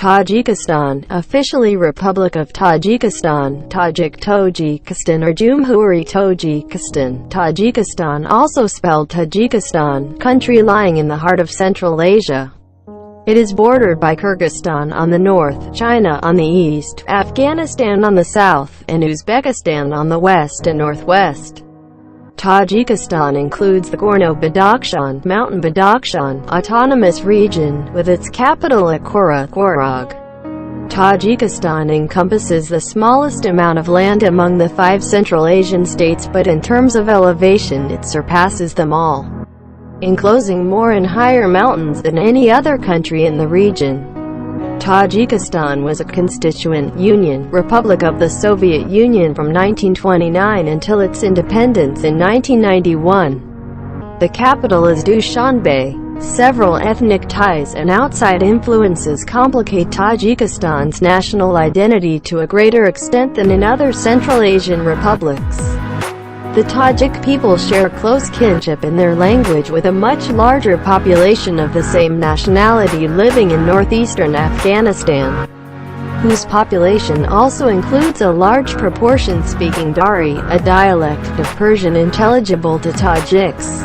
Tajikistan, officially Republic of Tajikistan, Tajikistan or Jumhuri Tajikistan, Tajikistan, also spelled Tajikistan, country lying in the heart of Central Asia. It is bordered by Kyrgyzstan on the north, China on the east, Afghanistan on the south, and Uzbekistan on the west and northwest. Tajikistan includes the Gorno-Badakhshan, Mountain Badakhshan, autonomous region, with its capital at Qorag. Tajikistan encompasses the smallest amount of land among the 5 Central Asian states, but in terms of elevation it surpasses them all, enclosing more and higher mountains than any other country in the region. Tajikistan was a constituent Union Republic of the Soviet Union from 1929 until its independence in 1991. The capital is Dushanbe. Several ethnic ties and outside influences complicate Tajikistan's national identity to a greater extent than in other Central Asian republics. The Tajik people share close kinship in their language with a much larger population of the same nationality living in northeastern Afghanistan, whose population also includes a large proportion speaking Dari, a dialect of Persian intelligible to Tajiks.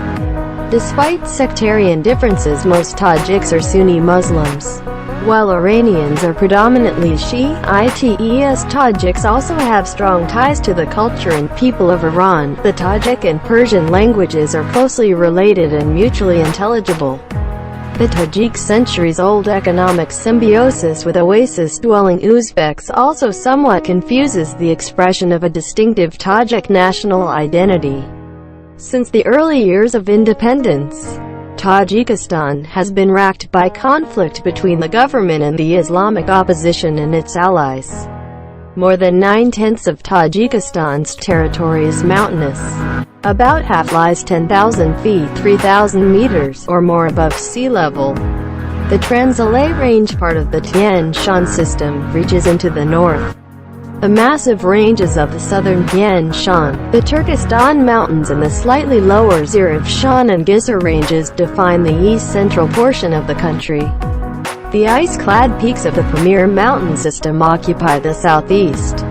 Despite sectarian differences, most Tajiks are Sunni Muslims, while Iranians are predominantly Shiites. Tajiks also have strong ties to the culture and people of Iran. The Tajik and Persian languages are closely related and mutually intelligible. The Tajik centuries-old economic symbiosis with oasis-dwelling Uzbeks also somewhat confuses the expression of a distinctive Tajik national identity. Since the early years of independence, Tajikistan has been racked by conflict between the government and the Islamic opposition and its allies. More than 9/10 of Tajikistan's territory is mountainous. About half lies 10,000 feet (3,000 meters) or more above sea level. The Trans-Alay Range, part of the Tian Shan system, reaches into the north. The massive ranges of the southern Tian Shan, the Turkestan Mountains and the slightly lower Zirif Shan and Gisar ranges define the east-central portion of the country. The ice-clad peaks of the Pamir mountain system occupy the southeast.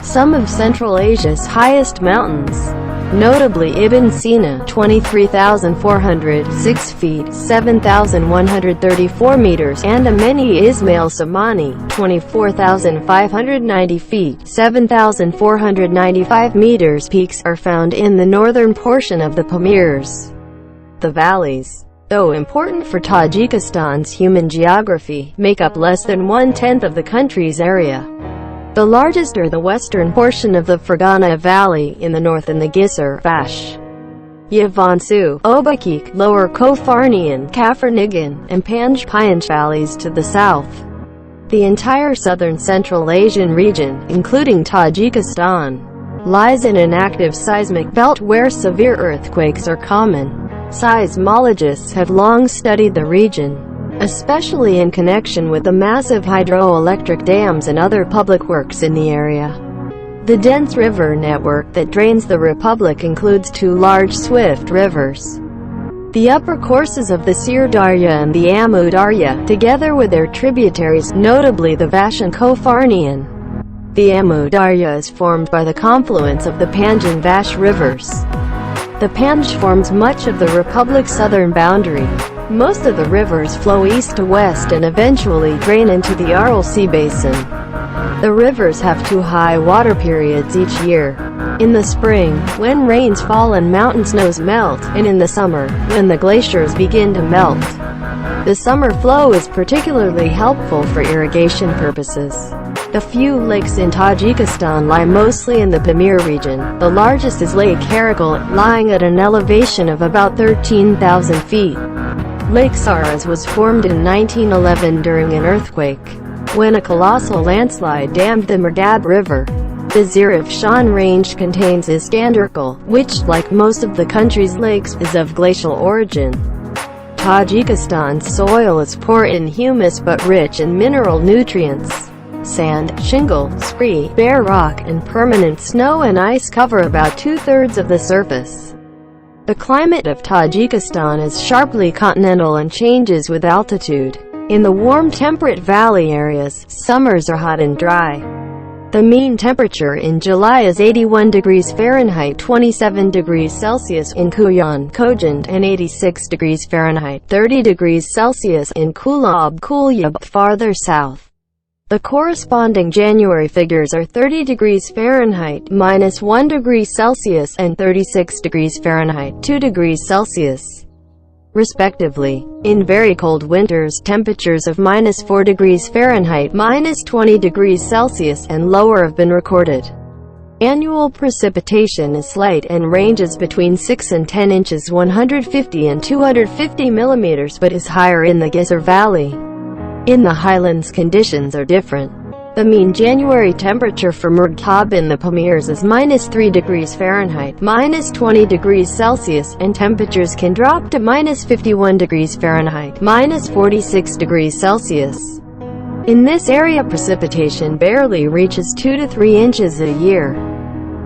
Some of Central Asia's highest mountains, notably Ibn Sina 23,406 feet 7,134 meters and Ameni Ismail Samani 24,590 feet 7,495 meters peaks, are found in the northern portion of the Pamirs. The valleys, though important for Tajikistan's human geography, make up less than 1/10 of the country's area. The largest are the western portion of the Fergana Valley in the north and the Gisar, Vash, Yavansu, Obakik, Lower Kofarnian, Kafarnigan, and Panj valleys to the south. The entire southern Central Asian region, including Tajikistan, lies in an active seismic belt where severe earthquakes are common. Seismologists have long studied the region, especially in connection with the massive hydroelectric dams and other public works in the area. The dense river network that drains the republic includes 2 large swift rivers, the upper courses of the Sir Darya and the Amu Darya, together with their tributaries, notably the Vash and Kofarnian. The Amu Darya is formed by the confluence of the Panj and Vash rivers. The Panj forms much of the republic's southern boundary. Most of the rivers flow east to west and eventually drain into the Aral Sea Basin. The rivers have 2 high water periods each year: in the spring, when rains fall and mountain snows melt, and in the summer, when the glaciers begin to melt. The summer flow is particularly helpful for irrigation purposes. The few lakes in Tajikistan lie mostly in the Pamir region. The largest is Lake Karakol, lying at an elevation of about 13,000 feet. Lake Saras was formed in 1911 during an earthquake, when a colossal landslide dammed the Merdab River. The Zirif Shan Range contains Iskanderkul, which, like most of the country's lakes, is of glacial origin. Tajikistan's soil is poor in humus but rich in mineral nutrients. Sand, shingle, scree, bare rock, and permanent snow and ice cover about 2/3 of the surface. The climate of Tajikistan is sharply continental and changes with altitude. In the warm temperate valley areas, summers are hot and dry. The mean temperature in July is 81 degrees Fahrenheit 27 degrees Celsius in Kuyon, Kojand, and 86 degrees Fahrenheit 30 degrees Celsius in Kulab Kulyab farther south. The corresponding January figures are 30 degrees Fahrenheit -1 degree Celsius and 36 degrees Fahrenheit 2 degrees Celsius, respectively. In very cold winters, temperatures of -4 degrees Fahrenheit -20 degrees Celsius and lower have been recorded. Annual precipitation is slight and ranges between 6 and 10 inches 150 and 250 millimeters but is higher in the Geyser Valley. In the highlands conditions are different. The mean January temperature for Murghab in the Pamirs is -3 degrees Fahrenheit -20 degrees Celsius, and temperatures can drop to -51 degrees Fahrenheit -46 degrees Celsius. In this area precipitation barely reaches 2 to 3 inches a year,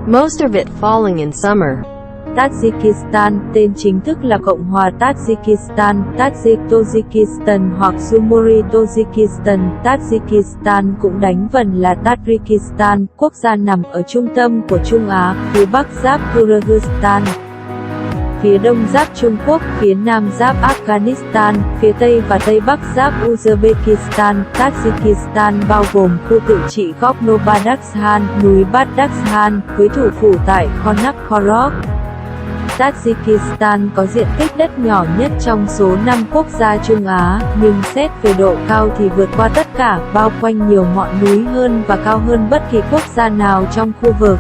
most of it falling in summer. Tajikistan, tên chính thức là Cộng hòa Tajikistan, Tajik Tajikistan hoặc Sumuri Tajikistan. Tajikistan cũng đánh vần là Tajikistan, quốc gia nằm ở trung tâm của Trung Á, phía bắc giáp Kyrgyzstan, phía đông giáp Trung Quốc, phía nam giáp Afghanistan, phía tây và tây bắc giáp Uzbekistan. Tajikistan bao gồm khu tự trị Gorno-Badakhshan, núi Badakhshan, với thủ phủ tại Khanap-Khorog. Tajikistan có diện tích đất nhỏ nhất trong số 5 quốc gia Trung Á, nhưng xét về độ cao thì vượt qua tất cả, bao quanh nhiều ngọn núi hơn và cao hơn bất kỳ quốc gia nào trong khu vực.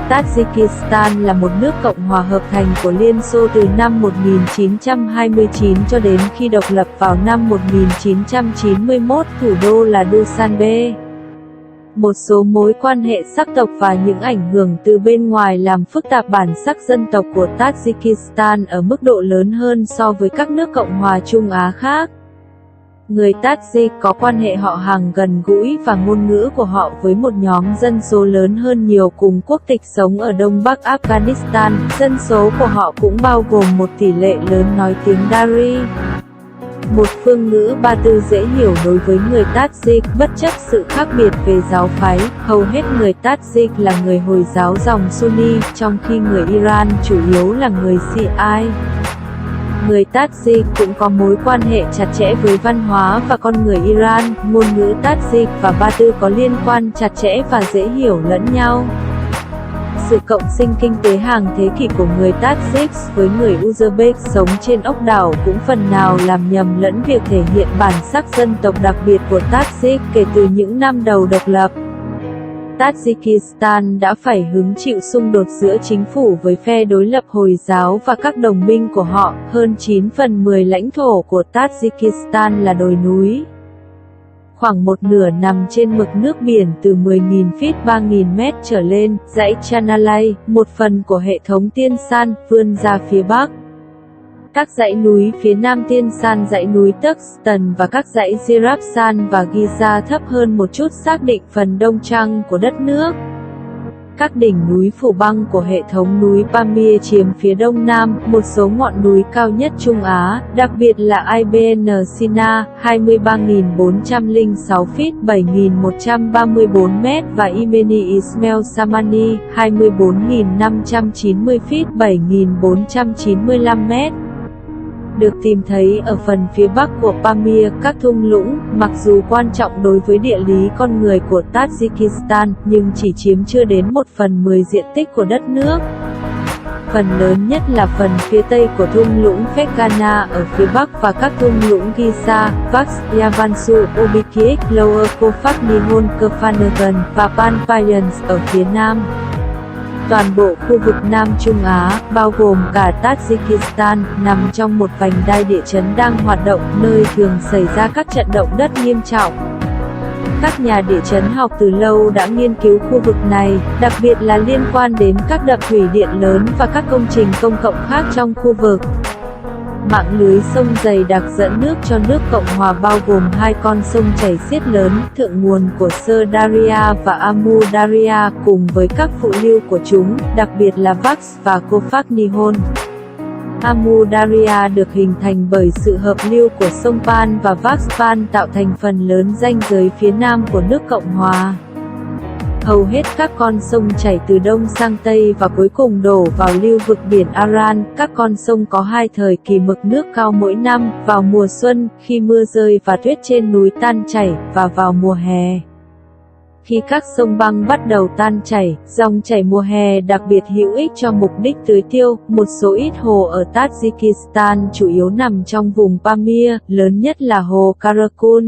Tajikistan là một nước cộng hòa hợp thành của Liên Xô từ năm 1929 cho đến khi độc lập vào năm 1991, thủ đô là Dushanbe. Một số mối quan hệ sắc tộc và những ảnh hưởng từ bên ngoài làm phức tạp bản sắc dân tộc của Tajikistan ở mức độ lớn hơn so với các nước Cộng hòa Trung Á khác. Người Tajik có quan hệ họ hàng gần gũi và ngôn ngữ của họ với một nhóm dân số lớn hơn nhiều cùng quốc tịch sống ở Đông Bắc Afghanistan. Dân số của họ cũng bao gồm một tỷ lệ lớn nói tiếng Dari, một phương ngữ Ba Tư dễ hiểu đối với người Tajik. Bất chấp sự khác biệt về giáo phái, hầu hết người Tajik là người Hồi giáo dòng Sunni, trong khi người Iran chủ yếu là người Shiite. Người Tajik cũng có mối quan hệ chặt chẽ với văn hóa và con người Iran. Ngôn ngữ Tajik và Ba Tư có liên quan chặt chẽ và dễ hiểu lẫn nhau. Sự cộng sinh kinh tế hàng thế kỷ của người Tajik với người Uzbek sống trên ốc đảo cũng phần nào làm nhầm lẫn việc thể hiện bản sắc dân tộc đặc biệt của Tajik kể từ những năm đầu độc lập. Tajikistan đã phải hứng chịu xung đột giữa chính phủ với phe đối lập Hồi giáo và các đồng minh của họ. Hơn 9/10 lãnh thổ của Tajikistan là đồi núi. Khoảng một nửa nằm trên mực nước biển từ 10.000 feet 3.000 mét trở lên. Dãy Chanalay, một phần của hệ thống Tiên San, vươn ra phía bắc. Các dãy núi phía nam Tiên San, dãy núi Turkestan và các dãy Zirafsan và Giza thấp hơn một chút xác định phần đông trăng của đất nước. Các đỉnh núi phủ băng của hệ thống núi Pamir chiếm phía đông nam, một số ngọn núi cao nhất Trung Á, đặc biệt là Ibn Sina, 23.406 feet 7.134 mét và Imeni Ismail Samani, 24.590 feet 7.495 mét. Được tìm thấy ở phần phía bắc của Pamir. Các thung lũng, mặc dù quan trọng đối với địa lý con người của Tajikistan, nhưng chỉ chiếm chưa đến 1/10 diện tích của đất nước. Phần lớn nhất là phần phía tây của thung lũng Fergana ở phía bắc và các thung lũng Giza, Vax, Yavansu, Obikiek, Lower Kofak Nihon, Kefanagan và Panpayans ở phía nam. Toàn bộ khu vực Nam Trung Á, bao gồm cả Tajikistan, nằm trong một vành đai địa chấn đang hoạt động, nơi thường xảy ra các trận động đất nghiêm trọng. Các nhà địa chấn học từ lâu đã nghiên cứu khu vực này, đặc biệt là liên quan đến các đập thủy điện lớn và các công trình công cộng khác trong khu vực. Mạng lưới sông dày đặc dẫn nước cho nước Cộng hòa bao gồm hai con sông chảy xiết lớn, thượng nguồn của Sir Daria và Amu Daria, cùng với các phụ lưu của chúng, đặc biệt là Vax và Kofak Nihon. Amu Darya được hình thành bởi sự hợp lưu của sông Pan và Vaxpan tạo thành phần lớn ranh giới phía nam của nước Cộng hòa. Hầu hết các con sông chảy từ đông sang tây và cuối cùng đổ vào lưu vực biển Aran. Các con sông có hai thời kỳ mực nước cao mỗi năm, vào mùa xuân, khi mưa rơi và tuyết trên núi tan chảy, và vào mùa hè. Khi các sông băng bắt đầu tan chảy, dòng chảy mùa hè đặc biệt hữu ích cho mục đích tưới tiêu. Một số ít hồ ở Tajikistan chủ yếu nằm trong vùng Pamir, lớn nhất là hồ Karakul.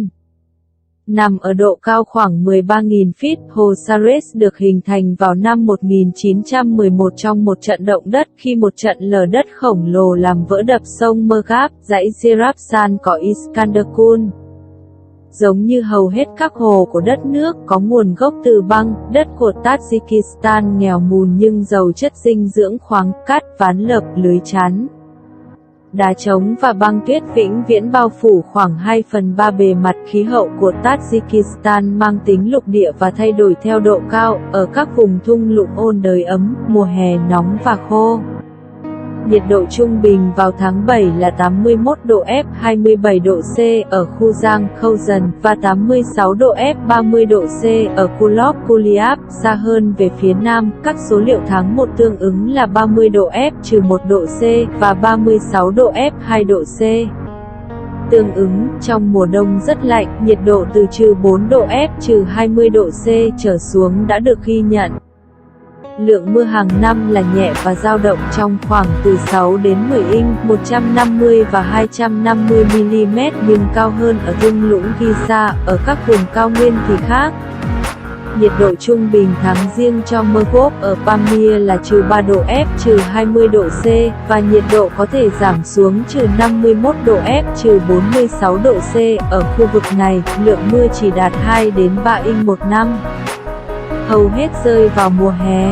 Nằm ở độ cao khoảng 13.000 feet, hồ Sares được hình thành vào năm 1911 trong một trận động đất khi một trận lở đất khổng lồ làm vỡ đập sông Mergab, dãy Zerabsan có Iskanderkul. Giống như hầu hết các hồ của đất nước có nguồn gốc từ băng, đất của Tajikistan nghèo mùn nhưng giàu chất dinh dưỡng khoáng, cát, ván lợp, lưới chắn. Đá trống và băng tuyết vĩnh viễn bao phủ khoảng 2/3 bề mặt. Khí hậu của Tajikistan mang tính lục địa và thay đổi theo độ cao, ở các vùng thung lũng ôn đới ấm, mùa hè nóng và khô. Nhiệt độ trung bình vào tháng 7 là 81 độ F 27 độ C ở khu Giang Khâu Dần và 86 độ F 30 độ C ở Kulok Kuliap. Xa hơn về phía nam, các số liệu tháng 1 tương ứng là 30 độ F 1 độ C và 36 độ F 2 độ C. Tương ứng, trong mùa đông rất lạnh, nhiệt độ từ -4 độ F 20 độ C trở xuống đã được ghi nhận. Lượng mưa hàng năm là nhẹ và dao động trong khoảng từ 6 đến 10 inch, 150 và 250 mm, nhưng cao hơn ở thung lũng Gisa, ở các vùng cao nguyên thì khác. Nhiệt độ trung bình tháng riêng cho Mergab ở Pamir là -3 độ F 20 độ C, và nhiệt độ có thể giảm xuống -51 độ F 46 độ C. Ở khu vực này, lượng mưa chỉ đạt 2 đến 3 inch một năm. Hầu hết rơi vào mùa hè.